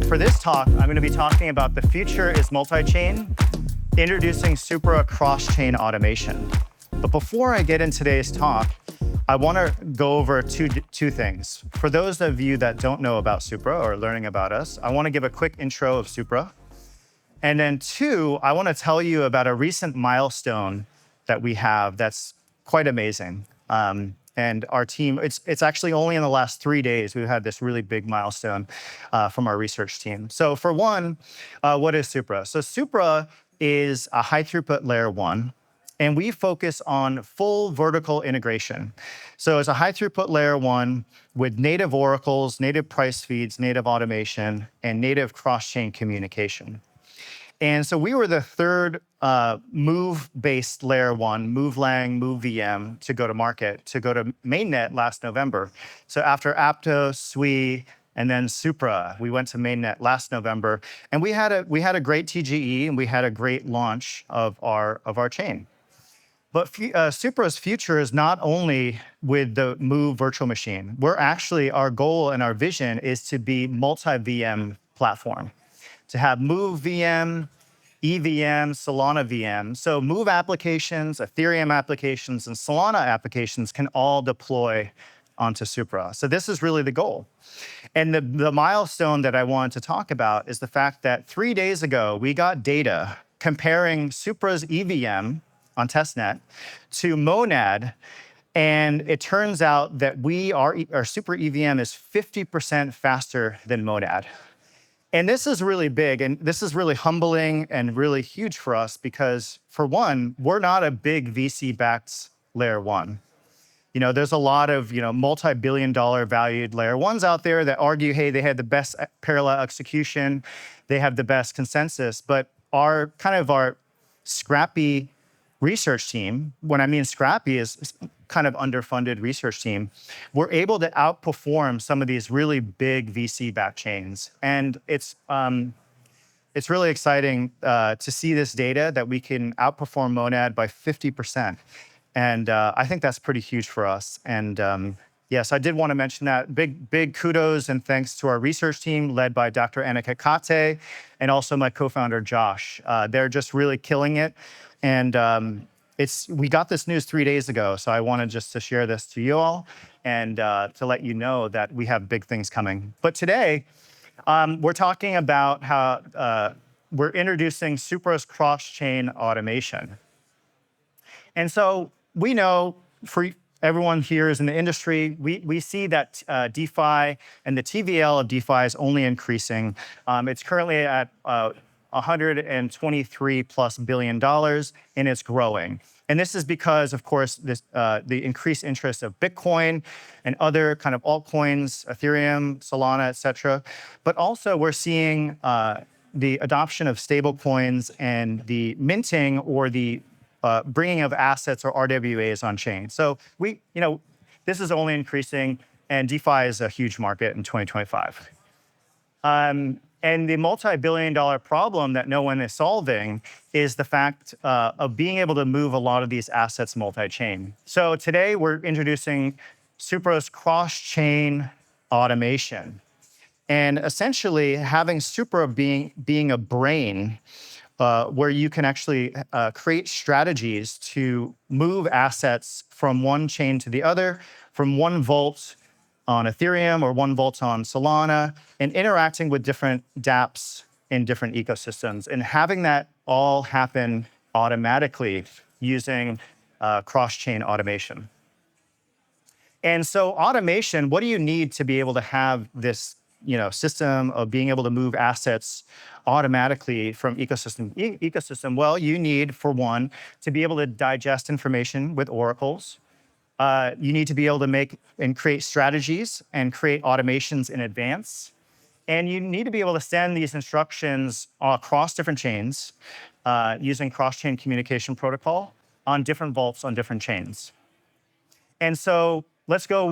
For this talk, I'm going to be talking about the future is multi-chain, introducing Supra cross-chain automation. But before I get into today's talk, I want to go over two things. For those of you that don't know about Supra or learning about us, I want to give a quick intro of Supra. And then two, I want to tell you about a recent milestone that we have that's quite amazing. And our team, it's actually only in the last 3 days we've had this really big milestone from our research team. So for one, what is Supra? So Supra is a high throughput layer 1, and we focus on full vertical integration. So it's a high throughput layer 1 with native oracles, native price feeds, native automation, and native cross-chain communication. And so we were the third Move-based layer 1, MoveLang, MoveVM, to go to market, to go to mainnet last November. So after Aptos, Sui, and then Supra, we went to mainnet last November. And we had a great TGE, and we had a great launch of our chain. But Supra's future is not only with the Move virtual machine. Our goal and our vision is to be multi-VM platform, to have Move VM, EVM, Solana VM. So Move applications, Ethereum applications, and Solana applications can all deploy onto Supra. So this is really the goal. And the milestone that I wanted to talk about is the fact that 3 days ago, we got data comparing Supra's EVM on testnet to Monad. And it turns out that our Supra EVM is 50% faster than Monad. And this is really big, and this is really humbling and really huge for us because, for one, we're not a big VC-backed layer 1. There's a lot of multi-billion-dollar valued layer 1s out there that argue, hey, they had the best parallel execution, they have the best consensus, but our scrappy research team, when I mean scrappy is kind of underfunded research team, we're able to outperform some of these really big VC-backed chains. And it's really exciting to see this data that we can outperform Monad by 50%. And I think that's pretty huge for us. And yes, I did want to mention that. Big kudos and thanks to our research team led by Dr. Annika Kate and also my co-founder, Josh. They're just really killing it. And we got this news 3 days ago, so I wanted just to share this to you all and to let you know that we have big things coming. But today, we're talking about how we're introducing Supra's cross-chain automation. And so we know, for everyone here is in the industry, we see that DeFi and the TVL of DeFi is only increasing. It's currently at $123+ billion, and it's growing. And this is because, of course, the increased interest of Bitcoin and other kind of altcoins, Ethereum, Solana, et cetera. But also we're seeing the adoption of stable coins and the minting or the bringing of assets or RWAs on chain. So this is only increasing, and DeFi is a huge market in 2025. And the multi-billion-dollar problem that no one is solving is the fact of being able to move a lot of these assets multi-chain. So today we're introducing Supra's cross-chain automation. And essentially having Supra being a brain where you can actually create strategies to move assets from one chain to the other, from one vault on Ethereum or one vault on Solana, and interacting with different dApps in different ecosystems, and having that all happen automatically using cross-chain automation. And so automation, what do you need to be able to have this system of being able to move assets automatically from ecosystem? Well, you need, for one, to be able to digest information with oracles. You need to be able to make and create strategies and create automations in advance. And you need to be able to send these instructions across different chains using cross-chain communication protocol on different vaults on different chains. And so let's go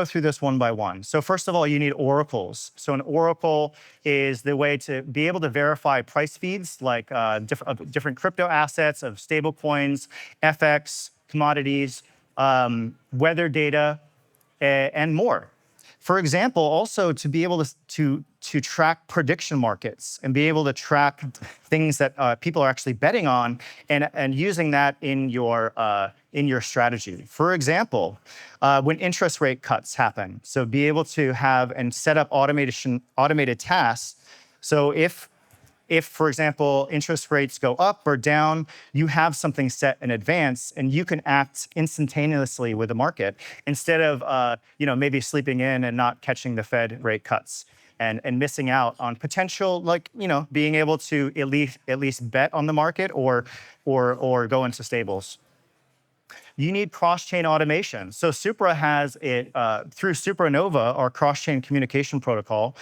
through this one by one. So first of all, you need oracles. So an oracle is the way to be able to verify price feeds, like different crypto assets, of stable coins, FX, commodities, weather data, and more. For example, also to be able to track prediction markets and be able to track things that people are actually betting on and using that in your strategy. For example, when interest rate cuts happen, so be able to have and set up automated tasks. So if, for example, interest rates go up or down, you have something set in advance and you can act instantaneously with the market instead of maybe sleeping in and not catching the Fed rate cuts and missing out on potential, being able to at least bet on the market or go into stables. You need cross-chain automation. So Supra has it through Supernova, our cross-chain communication protocol.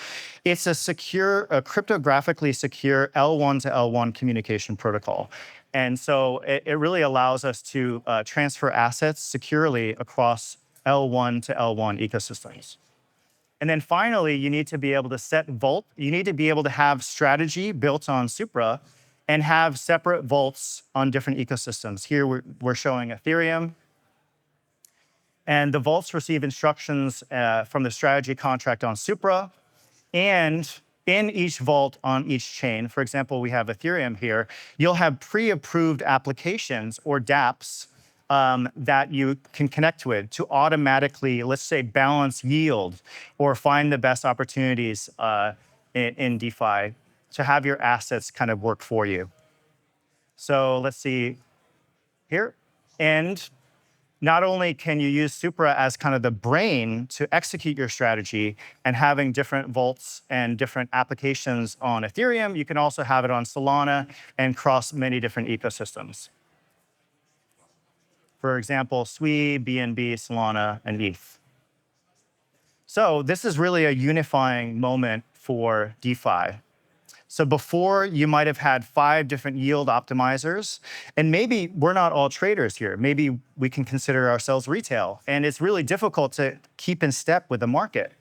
It's a cryptographically secure L1 to L1 communication protocol. And so it really allows us to transfer assets securely across L1 to L1 ecosystems. And then finally, you need to be able to set vault. You need to be able to have strategy built on Supra and have separate vaults on different ecosystems. Here we're showing Ethereum. And the vaults receive instructions from the strategy contract on Supra. And in each vault on each chain, for example, we have Ethereum here, you'll have pre-approved applications or dApps that you can connect with to automatically, let's say, balance yield or find the best opportunities in DeFi to have your assets kind of work for you. So let's see here. And not only can you use Supra as kind of the brain to execute your strategy and having different vaults and different applications on Ethereum, you can also have it on Solana and cross many different ecosystems. For example, Sui, BNB, Solana, and ETH. So this is really a unifying moment for DeFi. So before, you might have had 5 different yield optimizers, and maybe we're not all traders here. Maybe we can consider ourselves retail, and it's really difficult to keep in step with the market.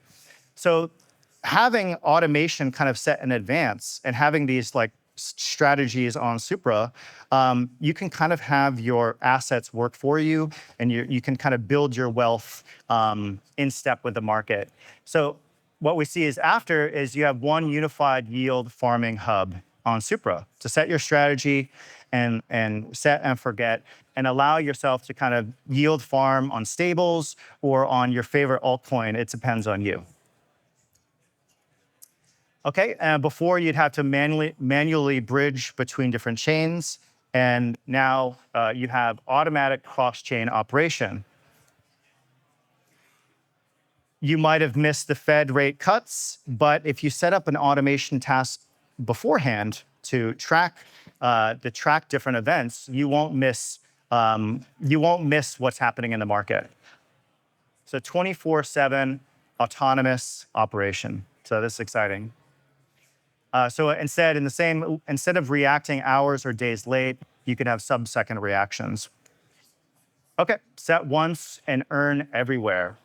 So having automation kind of set in advance and having these strategies on Supra, you can kind of have your assets work for you, and you can kind of build your wealth in step with the market. So what we see is you have one unified yield farming hub on Supra to set your strategy and set and forget and allow yourself to kind of yield farm on stables or on your favorite altcoin. It depends on you. Okay, and before you'd have to manually bridge between different chains, and now you have automatic cross-chain operation. You might have missed the Fed rate cuts, but if you set up an automation task beforehand to track different events, you won't miss what's happening in the market. So 24/7 autonomous operation. So this is exciting. So instead of reacting hours or days late, you can have sub-second reactions. Okay, set once and earn everywhere.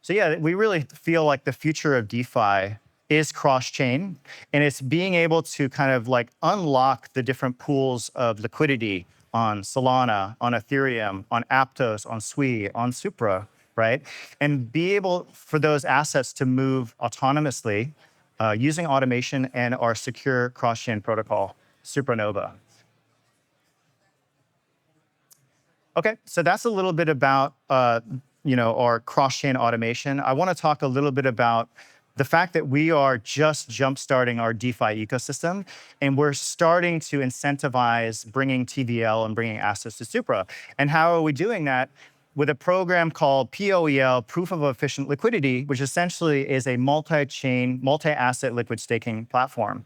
So yeah, we really feel like the future of DeFi is cross-chain, and it's being able to kind of unlock the different pools of liquidity on Solana, on Ethereum, on Aptos, on Sui, on Supra, right? And be able for those assets to move autonomously using automation and our secure cross-chain protocol, Supernova. Okay, so that's a little bit about our cross-chain automation. I want to talk a little bit about the fact that we are just jump-starting our DeFi ecosystem, and we're starting to incentivize bringing TVL and bringing assets to Supra. And how are we doing that? With a program called POEL, Proof of Efficient Liquidity, which essentially is a multi-chain, multi-asset liquid staking platform.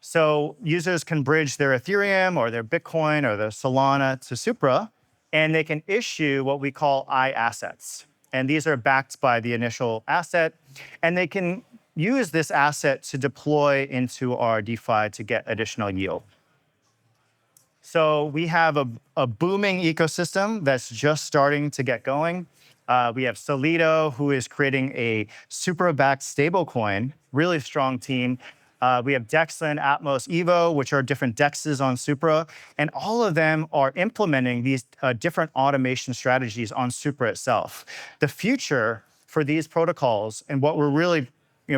So users can bridge their Ethereum or their Bitcoin or their Solana to Supra, and they can issue what we call I assets. And these are backed by the initial asset, and they can use this asset to deploy into our DeFi to get additional yield. So we have a booming ecosystem that's just starting to get going. We have Solido, who is creating a Supra-backed stablecoin, really strong team. We have Dexlin, Atmos, Evo, which are different DEXs on Supra. And all of them are implementing these different automation strategies on Supra itself. The future for these protocols, and what we're really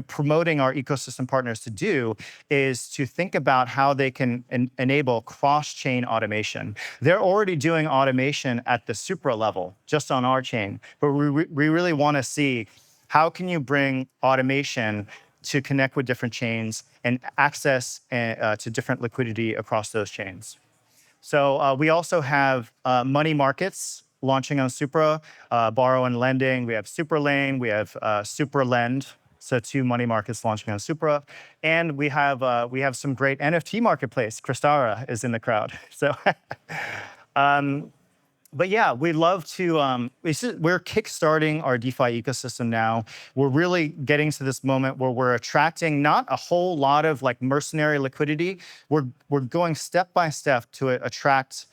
promoting our ecosystem partners to do is to think about how they can enable cross-chain automation. They're already doing automation at the Supra level, just on our chain, but we really want to see how can you bring automation to connect with different chains and access to different liquidity across those chains. So we also have money markets launching on Supra, borrow and lending. We have SupraLane, we have SupraLend. So 2 money markets launching on Supra. And we have some great NFT marketplace. Kristara is in the crowd. So, but yeah, we love to, we're kickstarting our DeFi ecosystem now. We're really getting to this moment where we're attracting not a whole lot of like mercenary liquidity. We're going step by step to attract,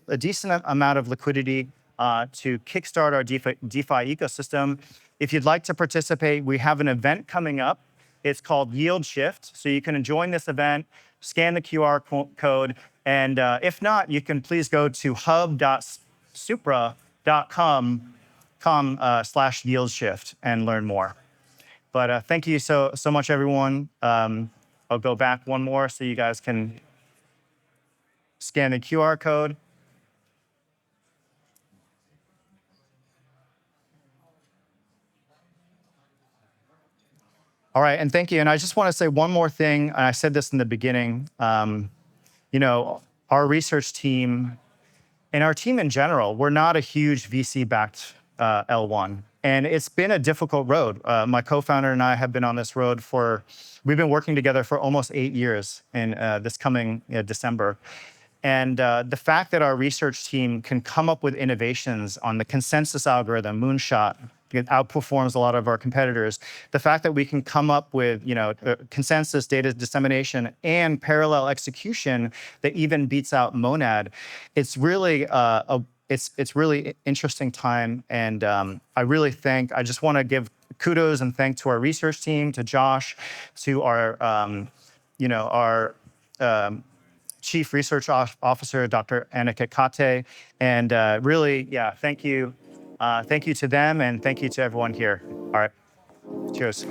a decent amount of liquidity to kickstart our DeFi ecosystem. If you'd like to participate, we have an event coming up. It's called Yield Shift. So you can join this event, scan the QR code, and if not, you can please go to hub.supra.com/yieldshift and learn more. But thank you so much, everyone. I'll go back one more so you guys can scan the QR code. All right, and thank you. And I just want to say one more thing. And I said this in the beginning. Our research team and our team in general, we're not a huge VC-backed L1. And it's been a difficult road. My co-founder and I have been on this road we've been working together for almost 8 years in this coming December. And the fact that our research team can come up with innovations on the consensus algorithm, Moonshot, it outperforms a lot of our competitors. The fact that we can come up with consensus data dissemination and parallel execution that even beats out Monad, it's really it's really interesting time. And I just want to give kudos and thanks to our research team, to Josh, to our Chief Research Officer, Dr. Annika Kate. And really, yeah, thank you. Thank you to them, and thank you to everyone here. All right, cheers.